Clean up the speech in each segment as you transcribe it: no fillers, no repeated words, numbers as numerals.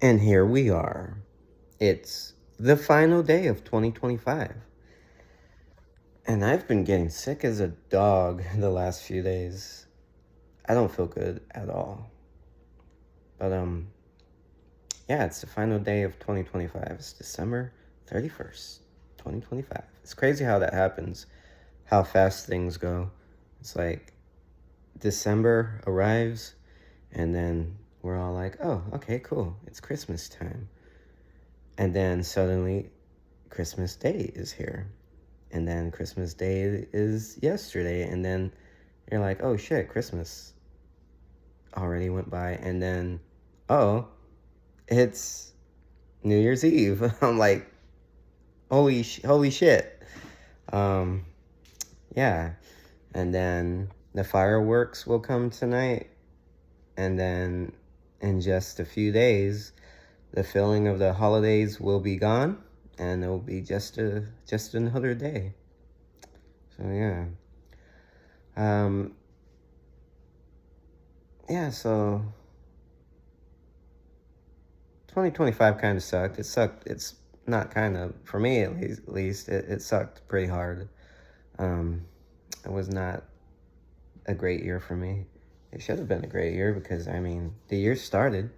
And here we are. It's the final day of 2025. And I've been getting sick as a dog the last few days. I don't feel good at all. But yeah, it's the final day of 2025. It's December 31st, 2025. It's crazy how that happens. How fast things go. It's like December arrives and then we're all like, "Oh, okay, cool. It's Christmas time." And then suddenly Christmas Day is here. And then Christmas Day is yesterday. And then you're like, "Oh shit, Christmas already went by." And then, oh, it's New Year's Eve. I'm like, holy shit. Um, yeah. And then the fireworks will come tonight. And then in just a few days, the feeling of the holidays will be gone, and it will be just another day. So yeah, um, yeah. So 2025 kind of sucked. It sucked. It's not kind of, for me at least it sucked pretty hard. Um, it was not a great year for me. It should have been a great year because I mean the year started,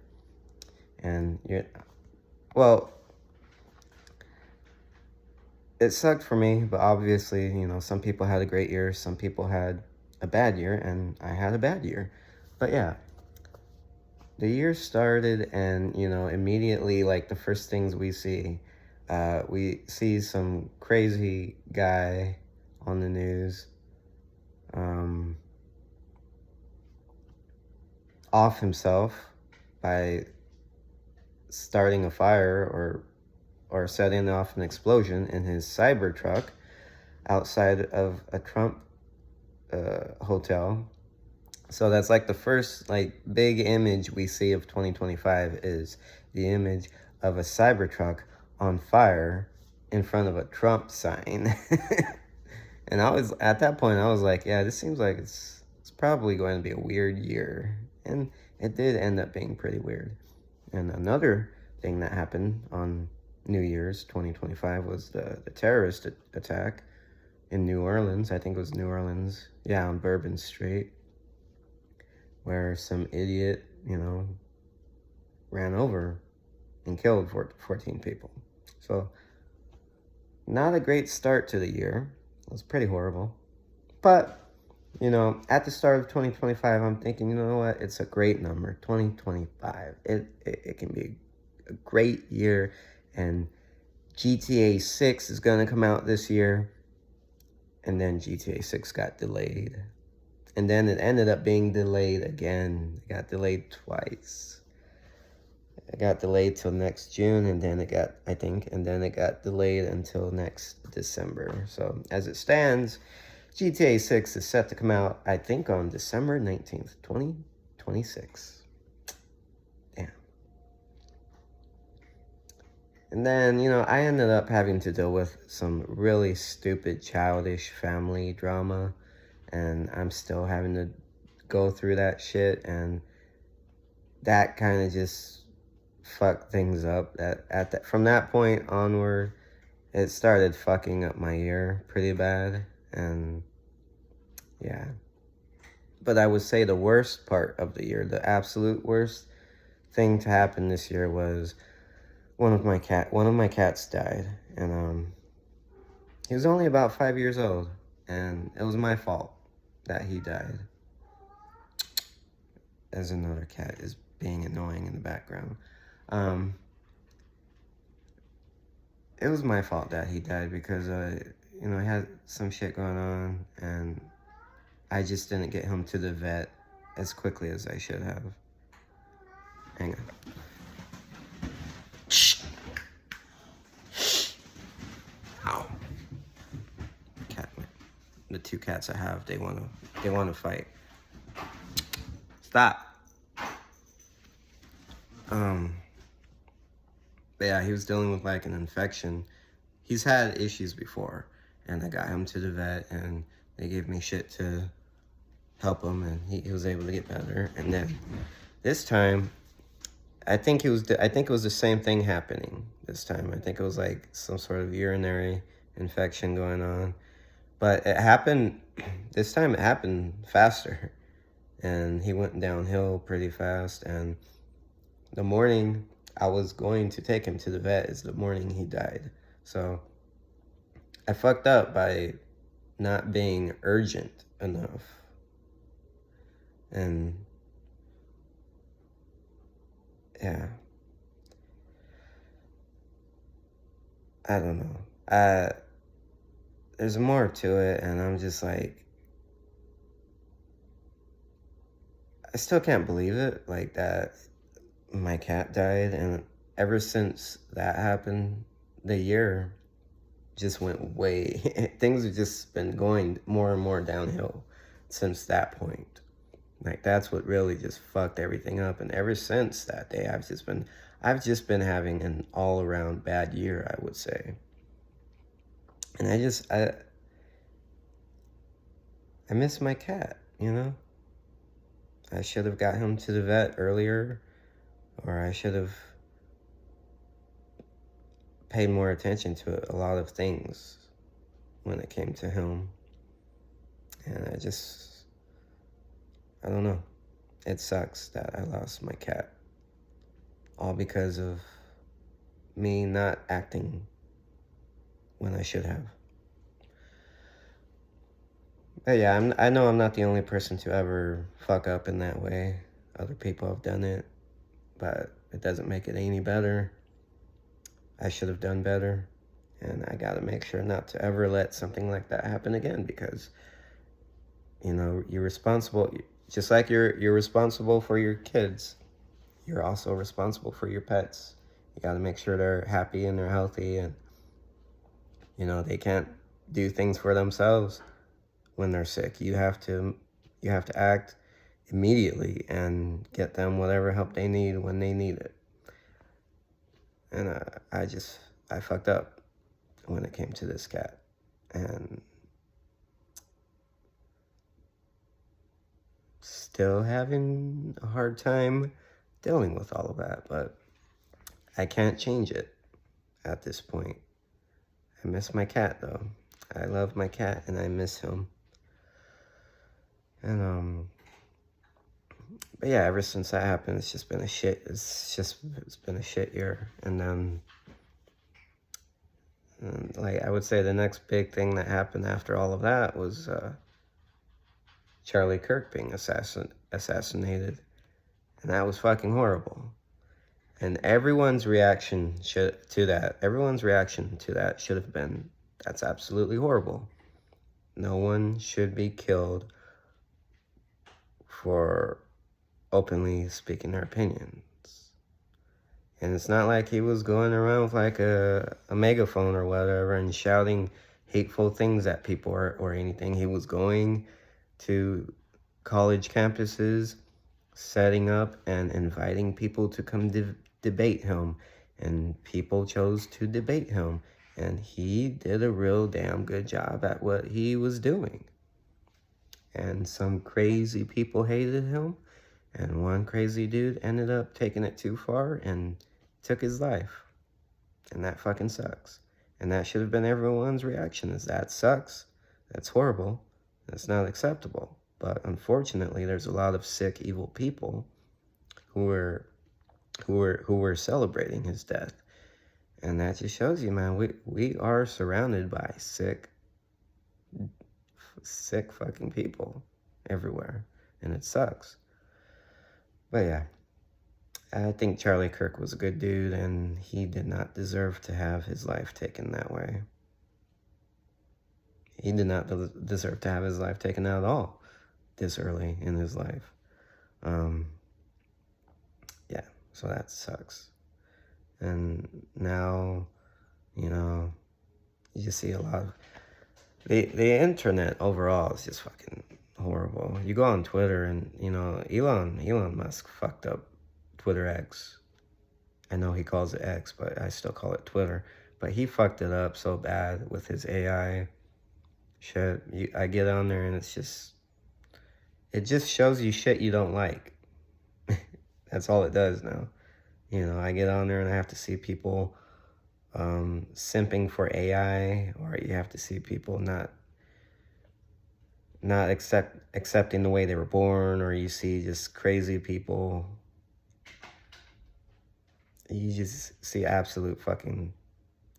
and well, it sucked for me, but obviously, some people had a great year, some people had a bad year, and I had a bad year. But yeah, the year started, and, immediately, like, the first things we see some crazy guy on the news, um, off himself by starting a fire or setting off an explosion in his Cybertruck outside of a Trump hotel. So that's like the first like big image we see of 2025 is the image of a Cybertruck on fire in front of a Trump sign. And I was at that point I was like, yeah, this seems like it's probably going to be a weird year. And it did end up being pretty weird. And another thing that happened on New Year's 2025 was the terrorist attack in New Orleans. I think it was New Orleans. Yeah, on Bourbon Street, where some idiot, ran over and killed 14 people. So, not a great start to the year. It was pretty horrible. But, at the start of 2025, I'm thinking, you know what? It's a great number, 2025. It can be a great year, and GTA 6 is going to come out this year. And then GTA 6 got delayed. And then it ended up being delayed again. It got delayed twice. It got delayed till next June, and then it got delayed until next December. So as it stands, GTA 6 is set to come out, I think, on December 19th, 2026. Damn. And then, I ended up having to deal with some really stupid, childish family drama, and I'm still having to go through that shit, and that kind of just fucked things up. From that point onward, it started fucking up my year pretty bad, and yeah. But I would say the worst part of the year, the absolute worst thing to happen this year was one of my cats died, and he was only about 5 years old, and it was my fault that he died. As another cat is being annoying in the background. It was my fault that he died because, he had some shit going on, and I just didn't get him to the vet as quickly as I should have. Hang on. Shh. Ow. The two cats I have, they want to fight. Stop. But yeah, he was dealing with like an infection. He's had issues before, and I got him to the vet, and they gave me shit to help him, and he was able to get better. And then this time, I think it was the same thing happening this time. I think it was like some sort of urinary infection going on. But it happened this time it happened faster, and he went downhill pretty fast. And the morning I was going to take him to the vet is the morning he died. So I fucked up by not being urgent enough. And yeah, I don't know. There's more to it, and I'm just like, I still can't believe it, like that my cat died. And ever since that happened, the year just went way, things have just been going more and more downhill since that point. Like, that's what really just fucked everything up. And ever since that day, I've just been having an all around bad year, I would say. And I miss my cat, you know? I should have got him to the vet earlier, or I should have paid more attention to a lot of things when it came to him. And I don't know. It sucks that I lost my cat. All because of me not acting when I should have. But yeah, I know I'm not the only person to ever fuck up in that way. Other people have done it, but it doesn't make it any better. I should have done better, and I gotta make sure not to ever let something like that happen again, because, you know, you're responsible, just like you're responsible for your kids, you're also responsible for your pets. You gotta make sure they're happy and they're healthy, and, you know, they can't do things for themselves when they're sick. You have to act immediately and get them whatever help they need when they need it. And I fucked up when it came to this cat, and still having a hard time dealing with all of that, but I can't change it at this point. I miss my cat though. I love my cat and I miss him. And but yeah, ever since that happened, it's just been a shit. It's been a shit year. And like, I would say the next big thing that happened after all of that was Charlie Kirk being assassinated, and that was fucking horrible. And everyone's reaction to that should have been, that's absolutely horrible. No one should be killed for openly speaking their opinions. And it's not like he was going around with like a megaphone or whatever and shouting hateful things at people or anything. He was going to college campuses, setting up and inviting people to come debate him. And people chose to debate him. And he did a real damn good job at what he was doing. And some crazy people hated him. And one crazy dude ended up taking it too far and took his life. And that fucking sucks. And that should have been everyone's reaction, is that sucks. That's horrible. That's not acceptable. But unfortunately, there's a lot of sick, evil people who were celebrating his death. And that just shows you, man, we are surrounded by sick fucking people everywhere. And it sucks. But yeah, I think Charlie Kirk was a good dude, and he did not deserve to have his life taken that way. He did not deserve to have his life taken out at all this early in his life. Yeah, so that sucks. And now, you know, you see a lot of the internet overall is just fucking horrible. You go on Twitter and, you know, Elon Musk fucked up Twitter X. I know he calls it X, but I still call it Twitter. But he fucked it up so bad with his AI shit. I get on there and it just shows you shit you don't like. That's all it does now. You know, I get on there and I have to see people simping for AI, or you have to see people not accepting the way they were born, or you see just crazy people. You just see absolute fucking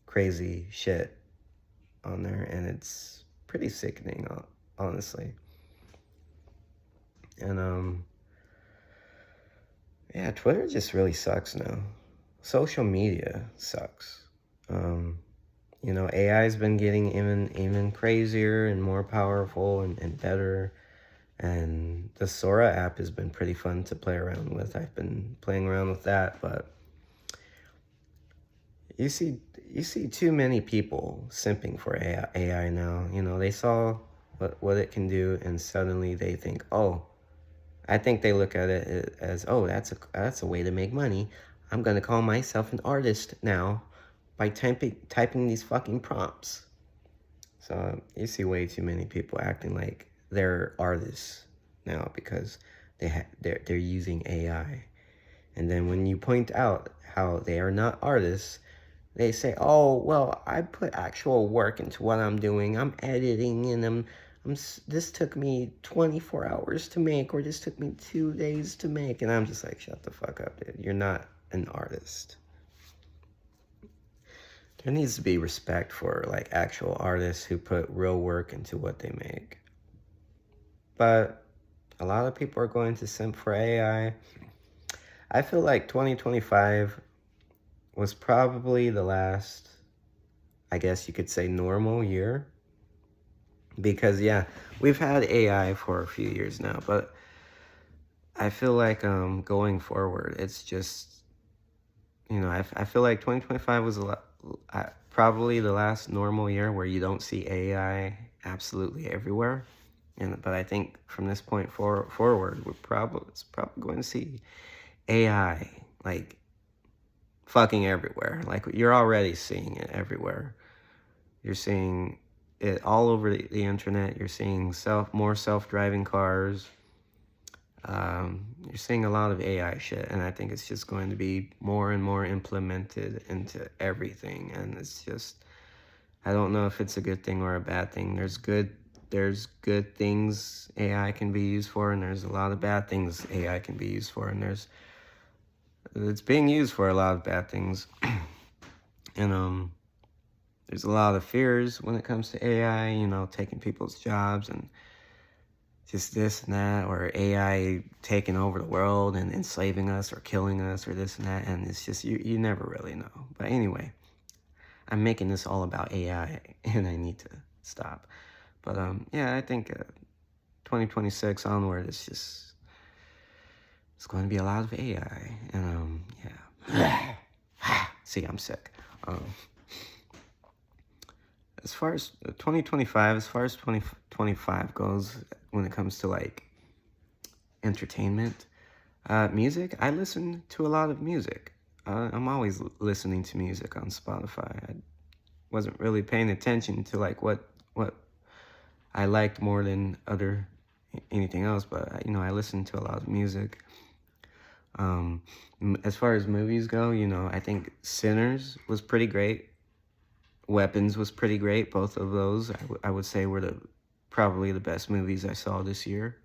crazy shit on there, and it's pretty sickening, honestly. And yeah, Twitter just really sucks now. Social media sucks. You know, AI's been getting even crazier and more powerful and better. And the Sora app has been pretty fun to play around with. I've been playing around with that, but you see too many people simping for AI now. You know, they saw what it can do, and suddenly they think, oh, I think they look at it as, oh, that's a way to make money. I'm gonna call myself an artist now by typing these fucking prompts. So you see way too many people acting like they're artists now because they're using AI. And then when you point out how they are not artists, they say, "Oh, well, I put actual work into what I'm doing. I'm editing, and this took me 24 hours to make, or this took me 2 days to make." And I'm just like, "Shut the fuck up, dude. You're not an artist." There needs to be respect for like actual artists who put real work into what they make. But a lot of people are going to simp for AI. I feel like 2025 was probably the last, I guess you could say, normal year. Because yeah, we've had AI for a few years now, but I feel like going forward, it's just, you know, I feel like 2025 was probably the last normal year where you don't see AI absolutely everywhere. But I think from this point forward, it's probably going to see AI like fucking everywhere. Like you're already seeing it everywhere. You're seeing it all over the internet. You're seeing more self-driving cars. You're seeing a lot of AI shit, and I think it's just going to be more and more implemented into everything. And it's just, I don't know if it's a good thing or a bad thing. There's good things AI can be used for, and there's a lot of bad things AI can be used for, and it's being used for a lot of bad things. And there's a lot of fears when it comes to AI, you know, taking people's jobs and just this and that, or AI taking over the world and enslaving us or killing us or this and that. And it's just, you never really know. But anyway, I'm making this all about AI and I need to stop. But yeah, I think 2026 onward, it's going to be a lot of AI. And yeah. See, I'm sick. As far as 2025 goes, when it comes to like entertainment, music, I listen to a lot of music. I'm always listening to music on Spotify. I wasn't really paying attention to like what I liked more than anything else, but you know, I listen to a lot of music. As far as movies go, you know, I think Sinners was pretty great. Weapons was pretty great. Both of those, I would say, were probably the best movies I saw this year.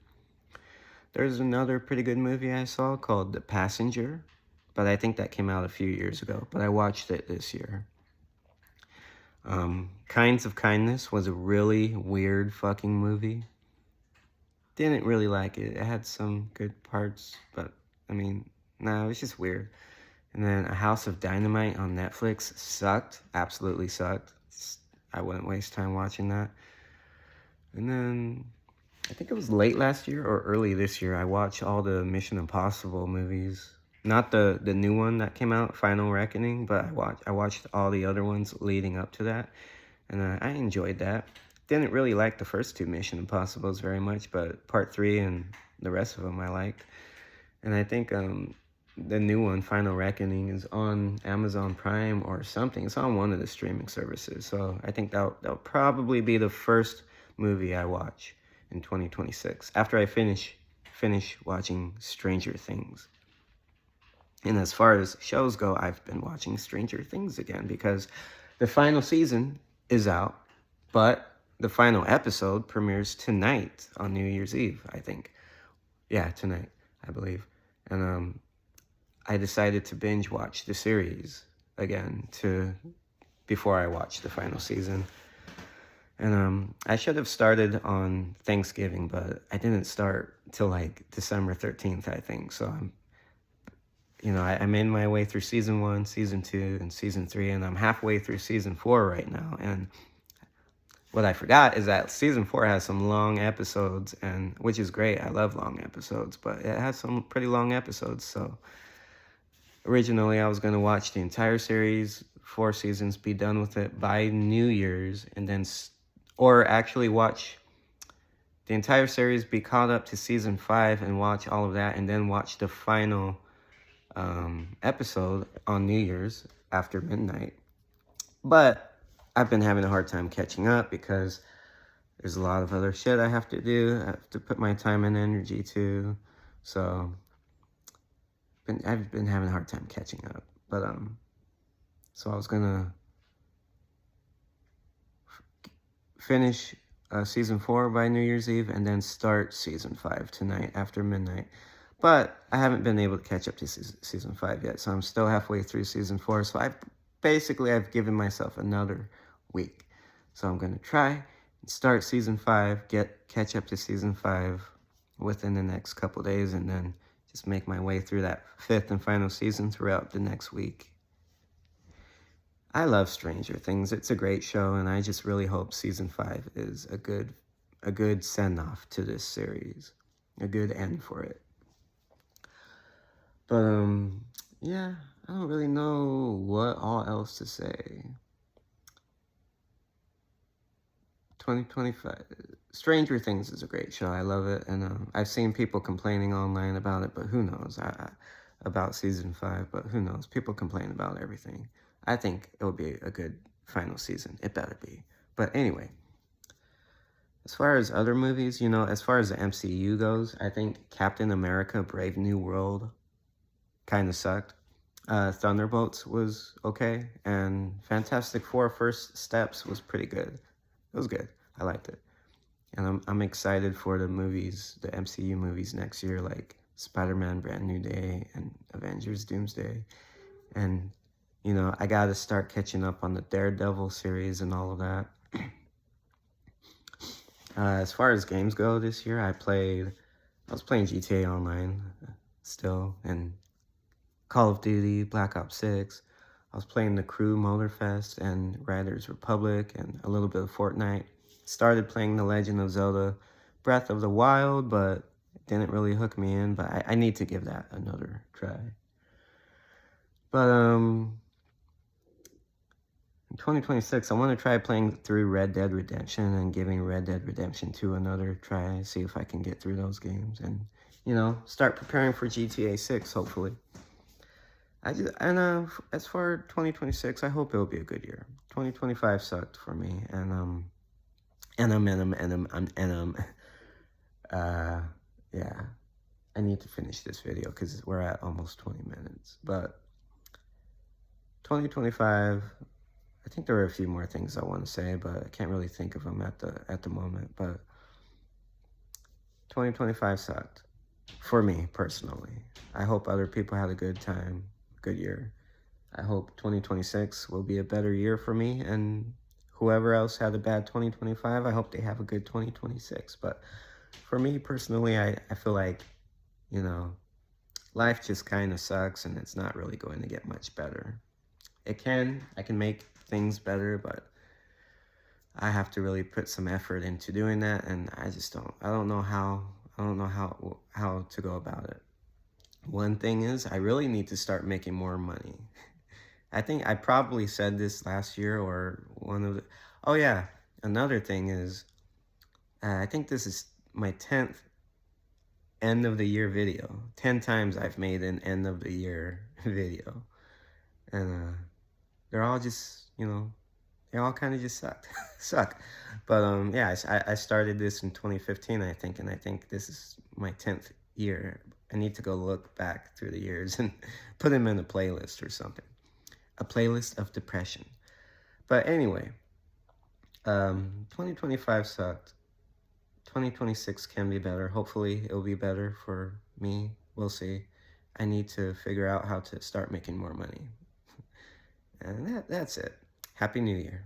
There's another pretty good movie I saw called The Passenger, but I think that came out a few years ago, but I watched it this year. Kinds of Kindness was a really weird fucking movie. Didn't really like it. It had some good parts, but I mean, no, it was just weird. And then A House of Dynamite on Netflix sucked. Absolutely sucked. I wouldn't waste time watching that. And then I think it was late last year or early this year, I watched all the Mission Impossible movies. Not the new one that came out, Final Reckoning, but I watched all the other ones leading up to that. And I enjoyed that. Didn't really like the first two Mission Impossibles very much, but part 3 and the rest of them I liked. And I think the new one, Final Reckoning, is on Amazon Prime or something. It's on one of the streaming services. So I think that'll probably be the first movie I watch in 2026 after I finish watching Stranger Things. And as far as shows go, I've been watching Stranger Things again because the final season is out, but the final episode premieres tonight on New Year's Eve, I think. Yeah, tonight, I believe. And I decided to binge watch the series again before I watch the final season. And I should have started on Thanksgiving, but I didn't start till like December 13th, I think. So I made my way through season 1, season 2, and season 3, and I'm halfway through season 4 right now. And what I forgot is that season 4 has some long episodes, and which is great. I love long episodes, but it has some pretty long episodes. So originally, I was going to watch the entire series, 4 seasons, be done with it by New Year's, and then, or actually watch the entire series, be caught up to season 5, and watch all of that, and then watch the final episode on New Year's after midnight. But I've been having a hard time catching up because there's a lot of other shit I have to do. I have to put my time and energy to. So I've been having a hard time catching up. But so I was gonna finish season 4 by New Year's Eve and then start season 5 tonight after midnight. But I haven't been able to catch up to season 5 yet, so I'm still halfway through season 4. So I've given myself another week. So I'm gonna try and start season 5, catch up to season 5 within the next couple days, and then just make my way through that 5th and final season throughout the next week. I love Stranger Things. It's a great show, and I just really hope season 5 is a good send-off to this series, a good end for it. But yeah, I don't really know what all else to say. 2025. Stranger Things is a great show. I love it, and I've seen people complaining online about it, but who knows? About season 5, but who knows? People complain about everything. I think it will be a good final season. It better be. But anyway, as far as other movies, as far as the MCU goes, I think Captain America: Brave New World kind of sucked. Thunderbolts was okay, and Fantastic Four: First Steps was pretty good. It was good. I liked it. And I'm excited for the movies, the MCU movies next year, like Spider-Man: Brand New Day and Avengers: Doomsday. And, I got to start catching up on the Daredevil series and all of that. As far as games go this year, I was playing GTA Online still, and Call of Duty, Black Ops 6. I was playing The Crew, Motorfest, and Riders Republic, and a little bit of Fortnite. Started playing The Legend of Zelda Breath of the Wild, but it didn't really hook me in, but I need to give that another try. But in 2026, I want to try playing through Red Dead Redemption and giving Red Dead Redemption 2 another try, see if I can get through those games, and, start preparing for GTA 6, hopefully. As for 2026, I hope it'll be a good year. 2025 sucked for me, yeah, I need to finish this video because we're at almost 20 minutes. But 2025, I think there are a few more things I want to say, but I can't really think of them at the moment. But 2025 sucked for me personally. I hope other people had a good time. Good year. I hope 2026 will be a better year for me, and whoever else had a bad 2025, I hope they have a good 2026. But for me personally, I feel like, life just kind of sucks, and it's not really going to get much better. I can make things better, but I have to really put some effort into doing that, and I don't know how to go about it. One thing is, I really need to start making more money. I think I probably said this last year or oh yeah, another thing is, I think this is my 10th end of the year video. 10 times I've made an end of the year video. And they're all just, they all kind of just suck. But yeah, I started this in 2015, I think, and I think this is my 10th year. I need to go look back through the years and put them in a playlist or something. A playlist of depression. But anyway, 2025 sucked. 2026 can be better. Hopefully, it'll be better for me. We'll see. I need to figure out how to start making more money. And that's it. Happy New Year.